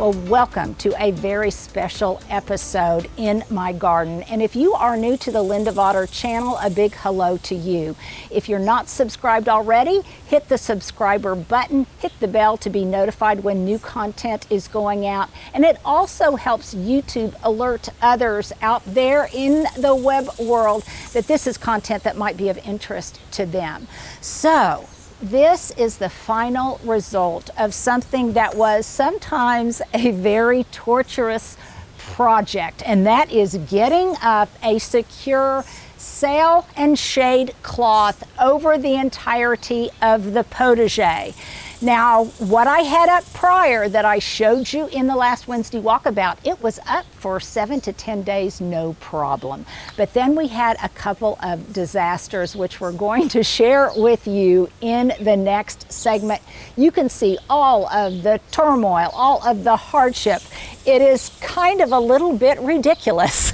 Well, welcome to a very special episode in my garden. And if you are new to the Linda Vater channel, a big hello to you. If you're not subscribed already, hit the subscriber button, hit the bell to be notified when new content is going out. And it also helps YouTube alert others out there in the web world that this is content that might be of interest to them. So, this is the final result of something that was sometimes a very torturous project, and that is getting up a secure sail and shade cloth over the entirety of the potager. Now, what I had up prior that I showed you in the last Wednesday walkabout, it was up for 7 to 10 days, no problem. But then we had a couple of disasters, which we're going to share with you in the next segment. You can see all of the turmoil, all of the hardship. It is kind of a little bit ridiculous.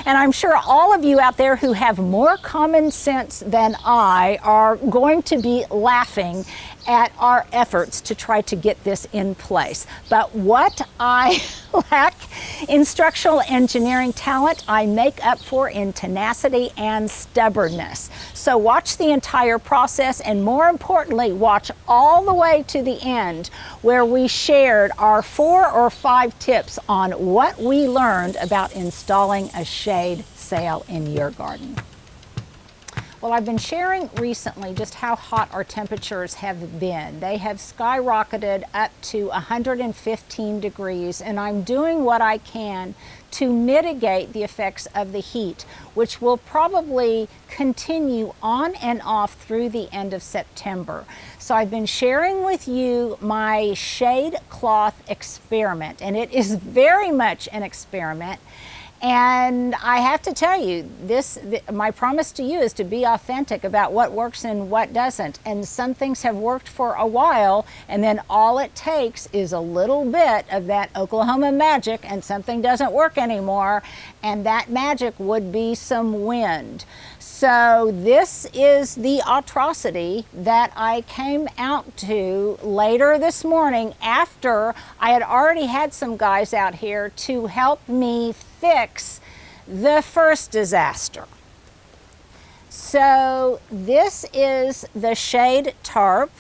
And I'm sure all of you out there who have more common sense than I are going to be laughing at our efforts to try to get this in place. But what I lack in structural engineering talent, I make up for in tenacity and stubbornness. So watch the entire process, and more importantly, watch all the way to the end where we shared our 4 or 5 tips on what we learned about installing a shade sail in your garden. Well, I've been sharing recently just how hot our temperatures have been. They have skyrocketed up to 115 degrees, and I'm doing what I can to mitigate the effects of the heat, which will probably continue on and off through the end of September. So I've been sharing with you my shade cloth experiment, and it is very much an experiment. And I have to tell you, my promise to you is to be authentic about what works and what doesn't. And some things have worked for a while, and then all it takes is a little bit of that Oklahoma magic and something doesn't work anymore, and that magic would be some wind. So this is the atrocity that I came out to later this morning after I had already had some guys out here to help me fix the first disaster. So this is the shade tarp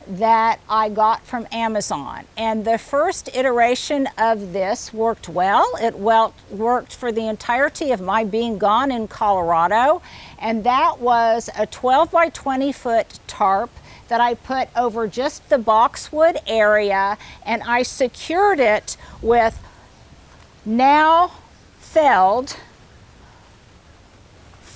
that I got from Amazon, and the first iteration of this worked well. It worked for the entirety of my being gone in Colorado, and that was a 12 by 20 foot tarp that I put over just the boxwood area, and I secured it with now filled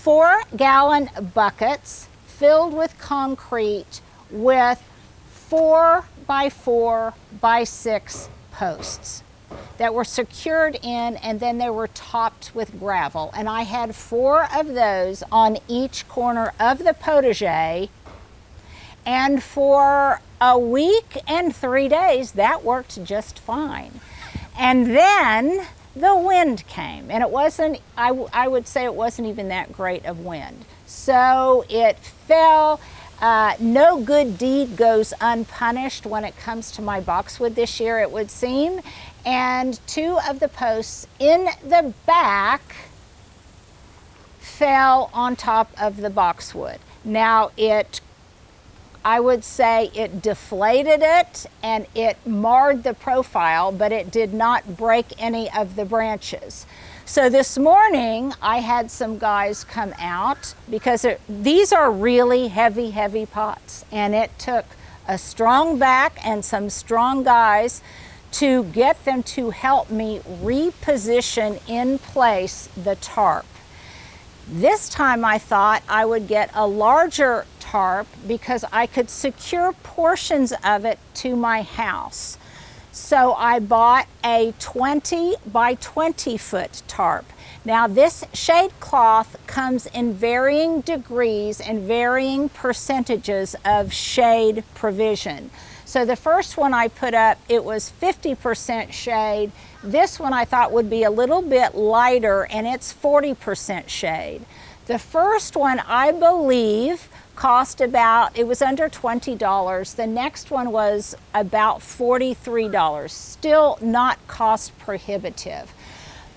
4-gallon buckets filled with concrete with 4 by 4 by 6 posts that were secured in, and then they were topped with gravel. And I had 4 of those on each corner of the potager, and for a week and 3 days that worked just fine. And then the wind came, and it wasn't, I would say it wasn't even that great of wind. So it fell. No good deed goes unpunished when it comes to my boxwood this year, it would seem. And 2 of the posts in the back fell on top of the boxwood. Now I would say it deflated it and it marred the profile, but it did not break any of the branches. So this morning I had some guys come out because these are really heavy pots, and it took a strong back and some strong guys to get them to help me reposition in place the tarp. This time I thought I would get a larger tarp because I could secure portions of it to my house. So I bought a 20 by 20 foot tarp. Now this shade cloth comes in varying degrees and varying percentages of shade provision. So the first one I put up, it was 50% shade. This one I thought would be a little bit lighter, and it's 40% shade. The first one, I believe, cost about, it was under $20. The next one was about $43. Still not cost prohibitive.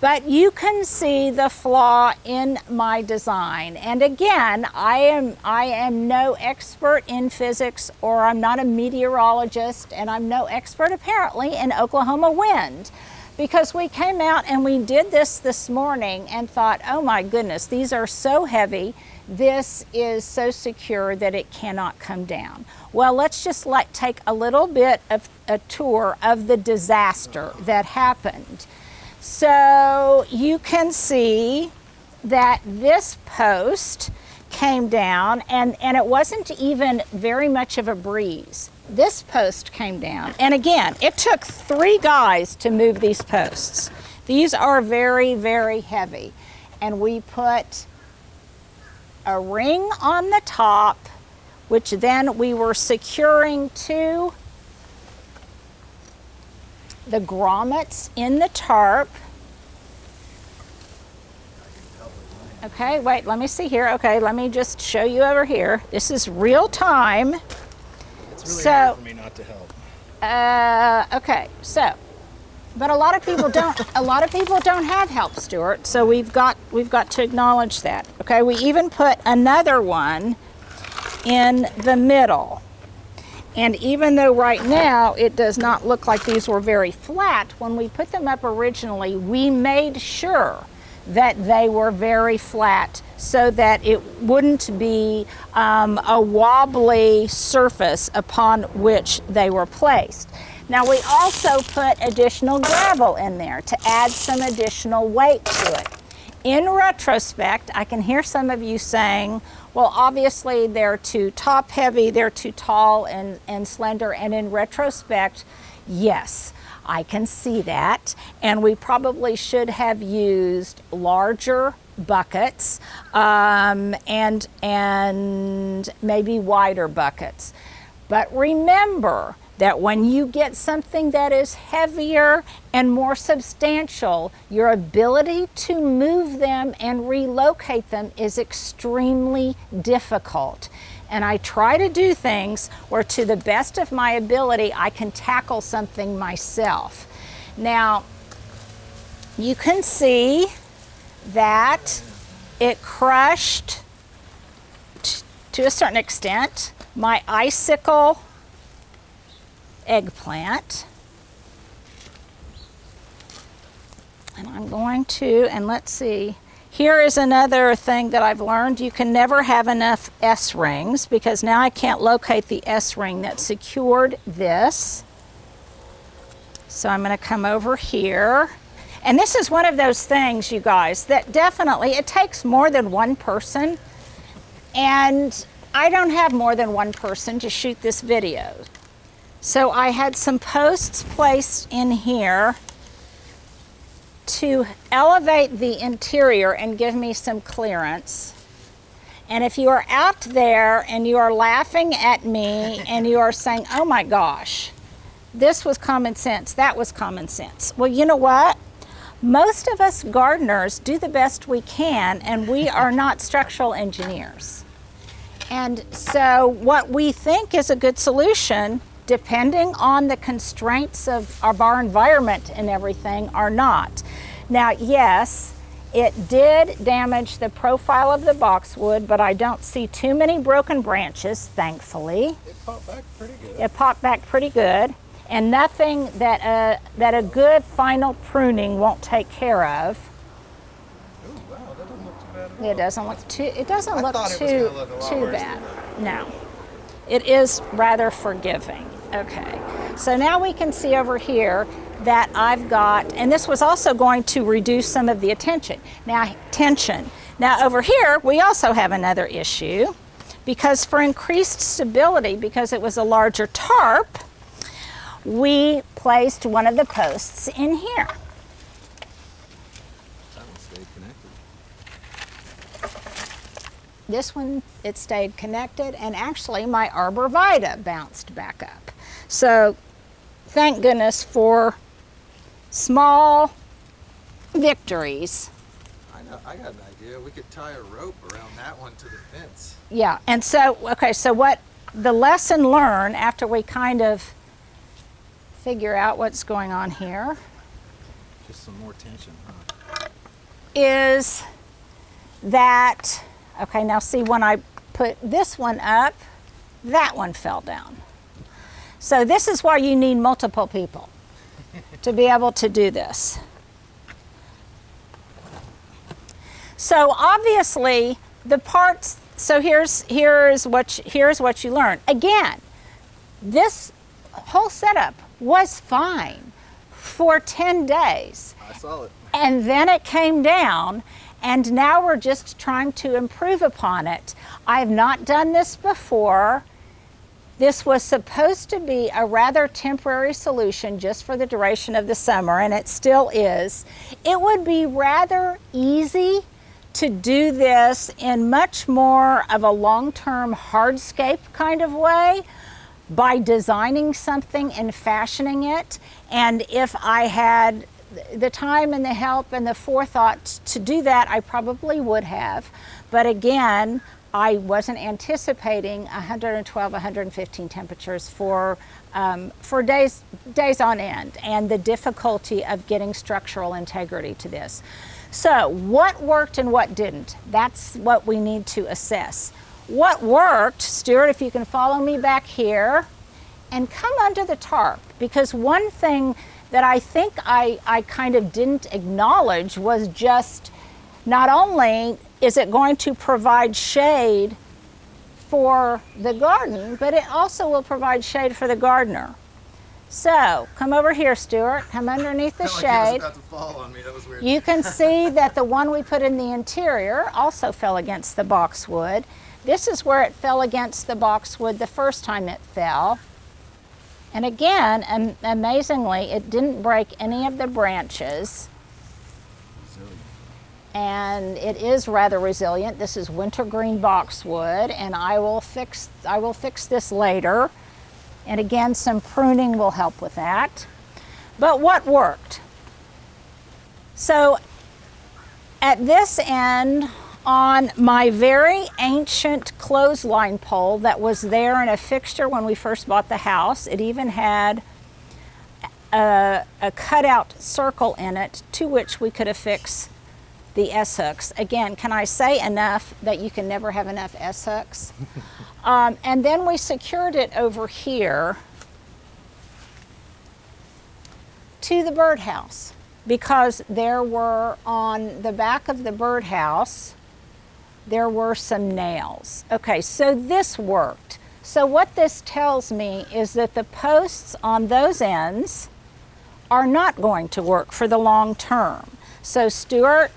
But you can see the flaw in my design. And again, I am no expert in physics, or I'm not a meteorologist, and I'm no expert apparently in Oklahoma wind, because we came out and we did this morning and thought, oh my goodness, these are so heavy. This is so secure that it cannot come down. Well, let's just take a little bit of a tour of the disaster that happened. So you can see that this post came down, and it wasn't even very much of a breeze. This post came down, and again, it took 3 guys to move these posts. These are very, very heavy, and we put a ring on the top, which then we were securing to the grommets in the tarp. Okay, wait, let me see here. Okay, let me just show you over here. This is real time. It's really hard for me not to help. Okay, so, but a lot of people don't. A lot of people don't have help, Stuart. So we've got to acknowledge that. Okay, we even put another one in the middle. And even though right now it does not look like these were very flat, when we put them up originally, we made sure that they were very flat so that it wouldn't be a wobbly surface upon which they were placed. Now we also put additional gravel in there to add some additional weight to it. In retrospect, I can hear some of you saying, well, obviously they're too top heavy, they're too tall and slender, and in retrospect, yes, I can see that, and we probably should have used larger buckets and maybe wider buckets. But remember that when you get something that is heavier and more substantial, your ability to move them and relocate them is extremely difficult. And I try to do things where, to the best of my ability, I can tackle something myself. Now, you can see that it crushed, to a certain extent, my icicle eggplant. And I'm going to, and let's see, here is another thing that I've learned. You can never have enough S-rings, because now I can't locate the S-ring that secured this. So I'm going to come over here. And this is one of those things, you guys, that definitely, it takes more than one person. And I don't have more than one person to shoot this video. So I had some posts placed in here to elevate the interior and give me some clearance. And if you are out there and you are laughing at me and you are saying, oh my gosh, this was common sense, that was common sense. Well, you know what? Most of us gardeners do the best we can, and we are not structural engineers. And so what we think is a good solution, depending on the constraints of our environment and everything, are not. Now, yes, it did damage the profile of the boxwood, but I don't see too many broken branches, thankfully. It popped back pretty good. It popped back pretty good, and nothing that a good final pruning won't take care of. Oh, wow, that doesn't look too bad at all. It doesn't look too. It doesn't look thought it was too gonna look a lot worse bad. than that. No, it is rather forgiving. Okay, so now we can see over here that I've got, and this was also going to reduce some of the tension. Now over here, we also have another issue, because for increased stability, because it was a larger tarp, we placed one of the posts in here. That one stayed connected. This one, it stayed connected, and actually my arborvitae bounced back up. So thank goodness for small victories. I I got an idea. We could tie a rope around that one to the fence. Yeah, and so, okay, so what the lesson learned after we kind of figure out what's going on here Just some more tension, huh? is that, okay, now see when I put this one up, that one fell down. So this is why you need multiple people to be able to do this. So obviously the parts, so here's what you learn. Again, this whole setup was fine for 10 days. I saw it. And then it came down, and now we're just trying to improve upon it. I have not done this before. This was supposed to be a rather temporary solution just for the duration of the summer, and it still is. It would be rather easy to do this in much more of a long-term hardscape kind of way by designing something and fashioning it. And if I had the time and the help and the forethought to do that, I probably would have. But again, I wasn't anticipating 112, 115 temperatures for days on end, and the difficulty of getting structural integrity to this. So what worked and what didn't? That's what we need to assess. What worked, Stuart, if you can follow me back here, and come under the tarp, because one thing that I think I kind of didn't acknowledge was just not only is it going to provide shade for the garden, but it also will provide shade for the gardener. So come over here, Stuart, come underneath the shade. Like it was about to fall on me. That was weird. You can see that the one we put in the interior also fell against the boxwood. This is where it fell against the boxwood the first time it fell. And again, amazingly, it didn't break any of the branches. And it is rather resilient. This is wintergreen boxwood, and I will fix this later. And again, some pruning will help with that. But what worked? So at this end, on my very ancient clothesline pole that was there in a fixture when we first bought the house, it even had a cutout circle in it to which we could affix the S-hooks. Again, can I say enough that you can never have enough S-hooks? And then we secured it over here to the birdhouse, because there were, on the back of the birdhouse, there were some nails. Okay, so this worked. So what this tells me is that the posts on those ends are not going to work for the long term. So Stuart,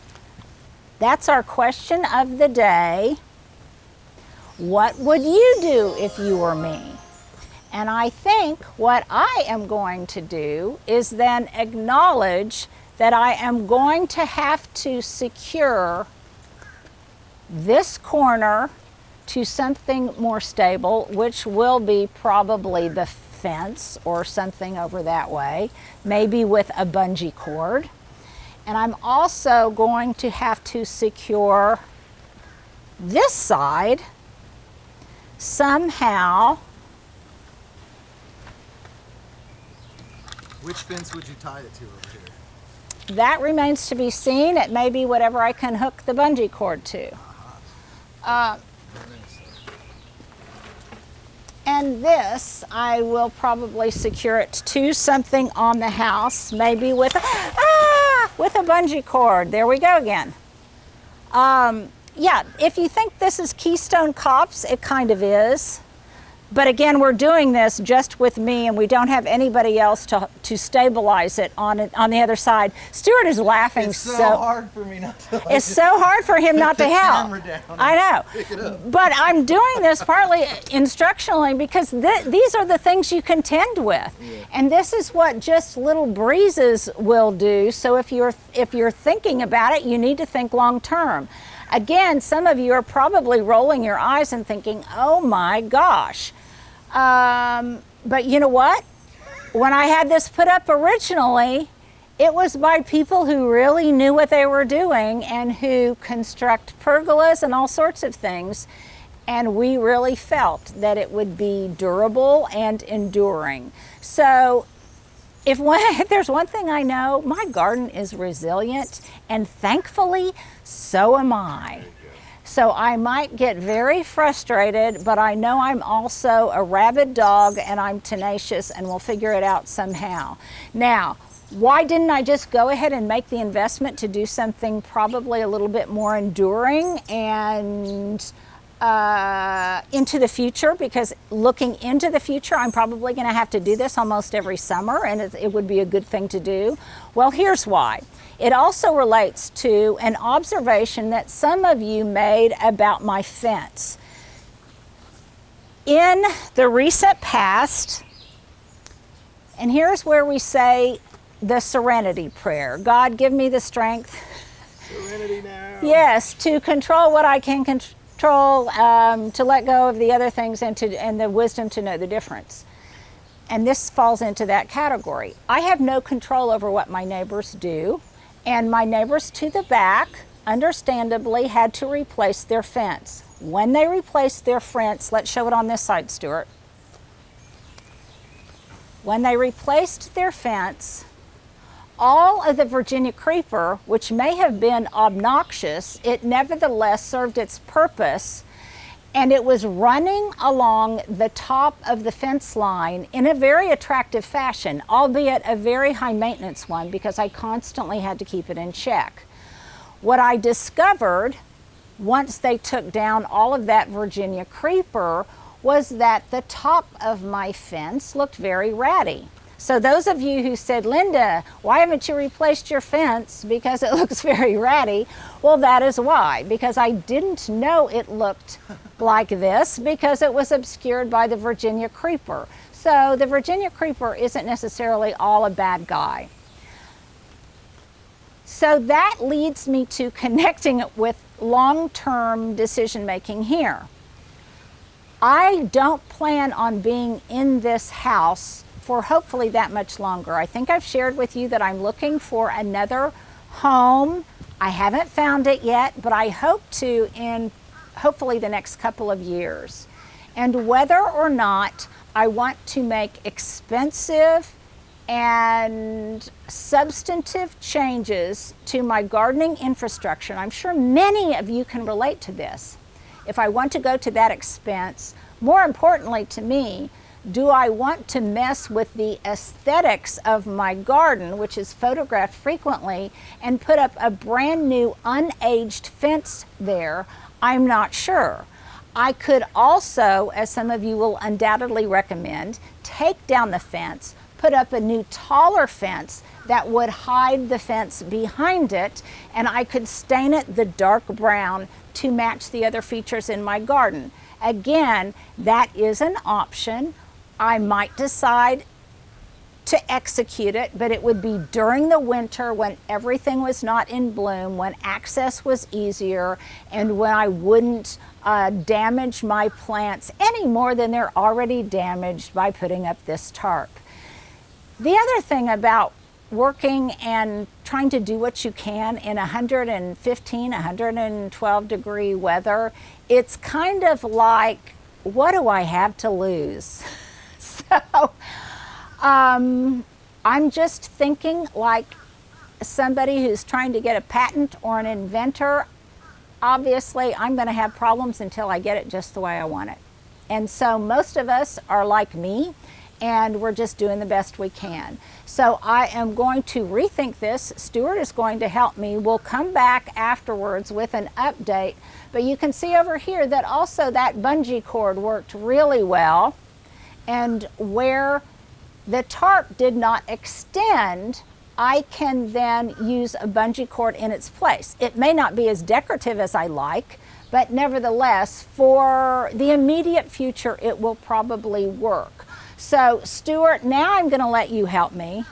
that's our question of the day. What would you do if you were me? And I think what I am going to do is then acknowledge that I am going to have to secure this corner to something more stable, which will be probably the fence or something over that way, maybe with a bungee cord. And I'm also going to have to secure this side somehow. Which fence would you tie it to over here? That remains to be seen. It may be whatever I can hook the bungee cord to. And this, I will probably secure it to something on the house, maybe with with a bungee cord. There we go again. Yeah, if you think this is Keystone Cops, it kind of is. But again, we're doing this just with me, and we don't have anybody else to stabilize it on the other side. Stuart is laughing. It's so hard for me not to. It's so hard for him not to help. I know. Pick it up. But I'm doing this partly instructionally because these are the things you contend with. Yeah. And this is what just little breezes will do. So if you're thinking about it, you need to think long term. Again, some of you are probably rolling your eyes and thinking, oh my gosh. But you know what? When I had this put up originally, It was by people who really knew what they were doing and who construct pergolas and all sorts of things. And we really felt that it would be durable and enduring. So if there's one thing I know, my garden is resilient, and thankfully, so am I. So I might get very frustrated, but I know I'm also a rabid dog and I'm tenacious and we'll figure it out somehow. Now, why didn't I just go ahead and make the investment to do something probably a little bit more enduring and into the future? Because looking into the future, I'm probably going to have to do this almost every summer, and it would be a good thing to do. Well, here's why. It also relates to an observation that some of you made about my fence. In the recent past, and here's where we say the serenity prayer. God, give me the strength. Serenity now. Yes, to control what I can control, to let go of the other things, and the wisdom to know the difference. And this falls into that category. I have no control over what my neighbors do. And my neighbors to the back, understandably, had to replace their fence. When they replaced their fence, let's show it on this side, Stuart. When they replaced their fence, all of the Virginia creeper, which may have been obnoxious, it nevertheless served its purpose, and it was running along the top of the fence line in a very attractive fashion, albeit a very high maintenance one because I constantly had to keep it in check. What I discovered once they took down all of that Virginia creeper was that the top of my fence looked very ratty. So those of you who said, Linda, why haven't you replaced your fence because it looks very ratty? Well, that is why, because I didn't know it looked like this because it was obscured by the Virginia creeper. So the Virginia creeper isn't necessarily all a bad guy. So that leads me to connecting it with long-term decision making here. I don't plan on being in this house for hopefully that much longer. I think I've shared with you that I'm looking for another home. I haven't found it yet, but I hope to in hopefully the next couple of years. And whether or not I want to make expensive and substantive changes to my gardening infrastructure, and I'm sure many of you can relate to this. If I want to go to that expense, more importantly to me, do I want to mess with the aesthetics of my garden, which is photographed frequently, and put up a brand new unaged fence there? I'm not sure. I could also, as some of you will undoubtedly recommend, take down the fence, put up a new taller fence that would hide the fence behind it, and I could stain it the dark brown to match the other features in my garden. Again, that is an option. I might decide to execute it, but it would be during the winter when everything was not in bloom, when access was easier, and when I wouldn't damage my plants any more than they're already damaged by putting up this tarp. The other thing about working and trying to do what you can in 115, 112 degree weather, it's kind of like, what do I have to lose? So I'm just thinking like somebody who's trying to get a patent or an inventor. Obviously, I'm going to have problems until I get it just the way I want it. And so most of us are like me, and we're just doing the best we can. So I am going to rethink this. Stuart is going to help me. We'll come back afterwards with an update. But you can see over here that also that bungee cord worked really well. And where the tarp did not extend, I can then use a bungee cord in its place. It may not be as decorative as I like, but nevertheless, for the immediate future, it will probably work. So Stuart, now I'm going to let you help me.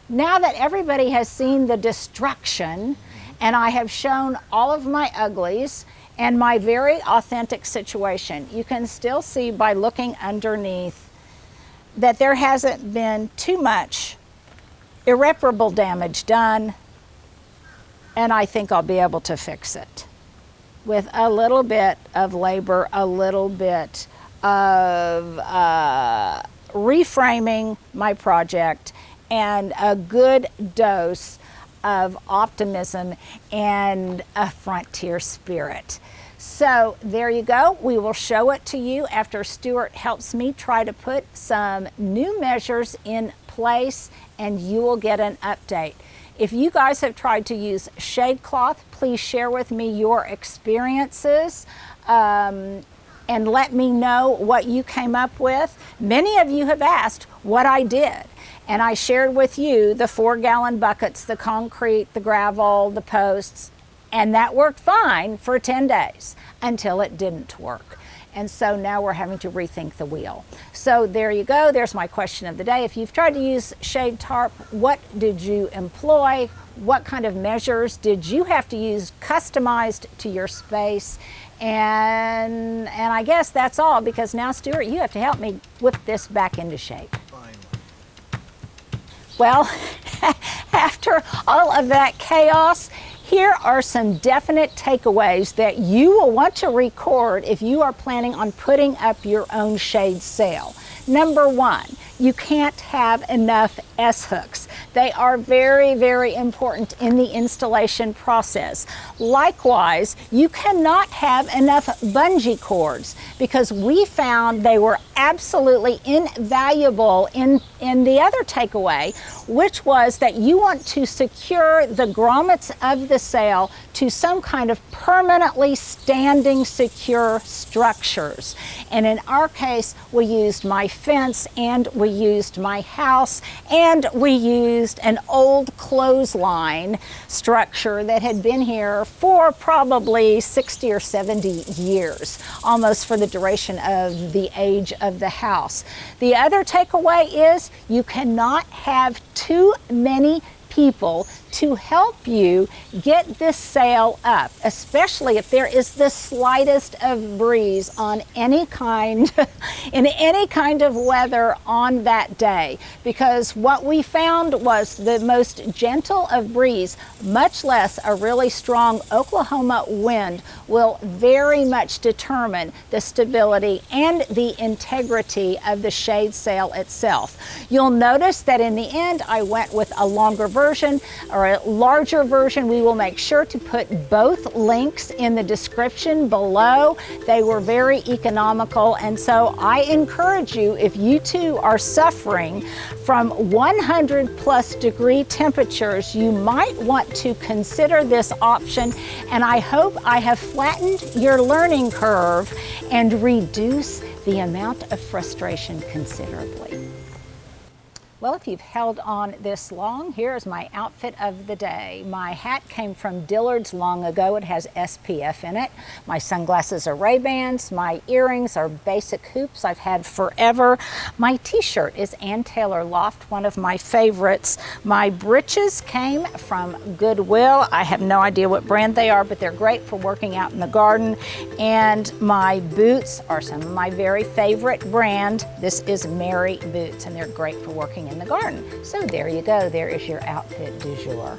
Now that everybody has seen the destruction, and I have shown all of my uglies and my very authentic situation, you can still see by looking underneath that there hasn't been too much irreparable damage done, and I think I'll be able to fix it with a little bit of labor, a little bit of reframing my project, and a good dose of optimism and a frontier spirit. So there you go. We will show it to you after Stuart helps me try to put some new measures in place, and you will get an update. If you guys have tried to use shade cloth, please share with me your experiences and let me know what you came up with. Many of you have asked what I did, and I shared with you the 4-gallon buckets, the concrete, the gravel, the posts, and that worked fine for 10 days until it didn't work. And so now we're having to rethink the wheel. So there you go. There's my question of the day. If you've tried to use shade tarp, what did you employ? What kind of measures did you have to use customized to your space? And I guess that's all, because now, Stuart, you have to help me whip this back into shape. Fine. Well, after all of that chaos, here are some definite takeaways that you will want to record if you are planning on putting up your own shade sail. Number one, you can't have enough S-hooks. They are very, very important in the installation process. Likewise, you cannot have enough bungee cords, because we found they were absolutely invaluable in the other takeaway, which was that you want to secure the grommets of the sail to some kind of permanently standing secure structures. And in our case, we used my fence, and we used my house, and we used an old clothesline structure that had been here for probably 60 or 70 years, almost for the duration of the age of the house. The other takeaway is you cannot have too many people to help you get this sail up, especially if there is the slightest of breeze on any kind, in any kind of weather on that day. Because what we found was the most gentle of breeze, much less a really strong Oklahoma wind, will very much determine the stability and the integrity of the shade sail itself. You'll notice that in the end, I went with a longer version, or a larger version. We will make sure to put both links in the description below. They were very economical, and so I encourage you, if you too are suffering from 100+ degree temperatures, you might want to consider this option, and I hope I have flattened your learning curve and reduce the amount of frustration considerably. Well, if you've held on this long, here's my outfit of the day. My hat came from Dillard's long ago. It has SPF in it. My sunglasses are Ray-Bans. My earrings are basic hoops I've had forever. My t-shirt is Ann Taylor Loft, one of my favorites. My breeches came from Goodwill. I have no idea what brand they are, but they're great for working out in the garden. And my boots are some of my very favorite brand. This is Mary Boots, and they're great for working in the garden. So there you go. There is your outfit du jour.